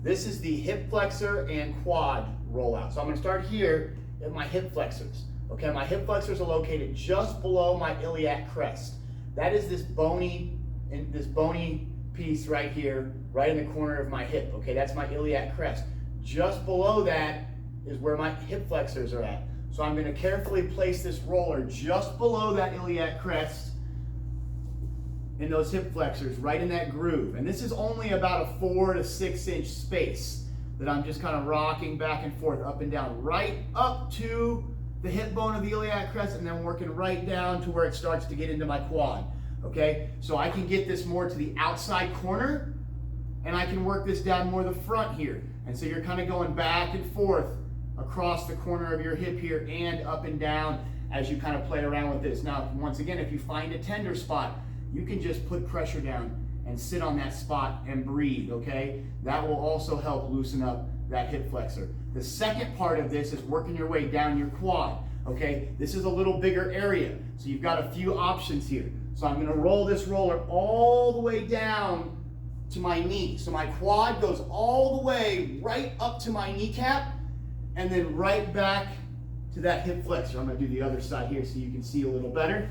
This is the hip flexor and quad rollout. So I'm gonna start here at my hip flexors. Okay, my hip flexors are located just below my iliac crest. That is this bony piece right here, right in the corner of my hip. Okay, that's my iliac crest. Just below that is where my hip flexors are at. So I'm going to carefully place this roller just below that iliac crest in those hip flexors, right in that groove. And this is only about a 4 to 6 inch space that I'm just kind of rocking back and forth, up and down, right up to the hip bone of the iliac crest, and then working right down to where it starts to get into my quad. Okay, so I can get this more to the outside corner, and I can work this down more the front here. And so you're kind of going back and forth across the corner of your hip here and up and down as you kind of play around with this. Now, once again, if you find a tender spot, you can just put pressure down and sit on that spot and breathe, okay? That will also help loosen up that hip flexor. The second part of this is working your way down your quad, okay? This is a little bigger area, so you've got a few options here. So I'm gonna roll this roller all the way down to my knee. So my quad goes all the way right up to my kneecap and then right back to that hip flexor. I'm gonna do the other side here so you can see a little better.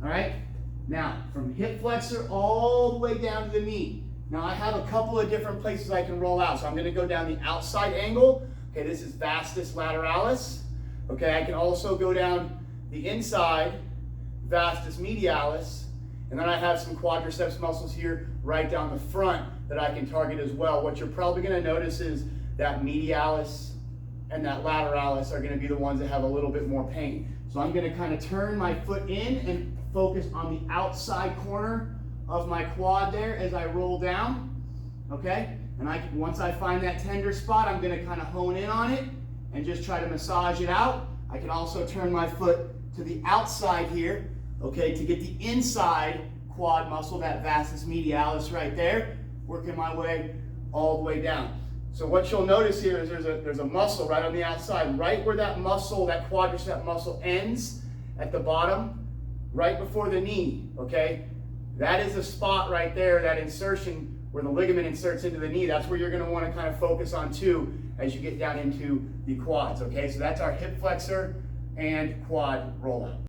All right, now from hip flexor all the way down to the knee. Now I have a couple of different places I can roll out. So I'm gonna go down the outside angle. Okay, this is vastus lateralis. Okay, I can also go down the inside vastus medialis, and then I have some quadriceps muscles here right down the front that I can target as well. What you're probably going to notice is that medialis and that lateralis are going to be the ones that have a little bit more pain. So I'm going to kind of turn my foot in and focus on the outside corner of my quad there as I roll down. Okay, and once I find that tender spot, I'm going to kind of hone in on it and just try to massage it out. I can also turn my foot to the outside here, okay, to get the inside quad muscle, that vastus medialis right there, working my way all the way down. So what you'll notice here is there's a muscle right on the outside, right where that muscle, that quadricep muscle ends at the bottom, right before the knee, okay? That is the spot right there, that insertion where the ligament inserts into the knee. That's where you're gonna wanna kind of focus on too as you get down into the quads, okay? So that's our hip flexor and quad rollout.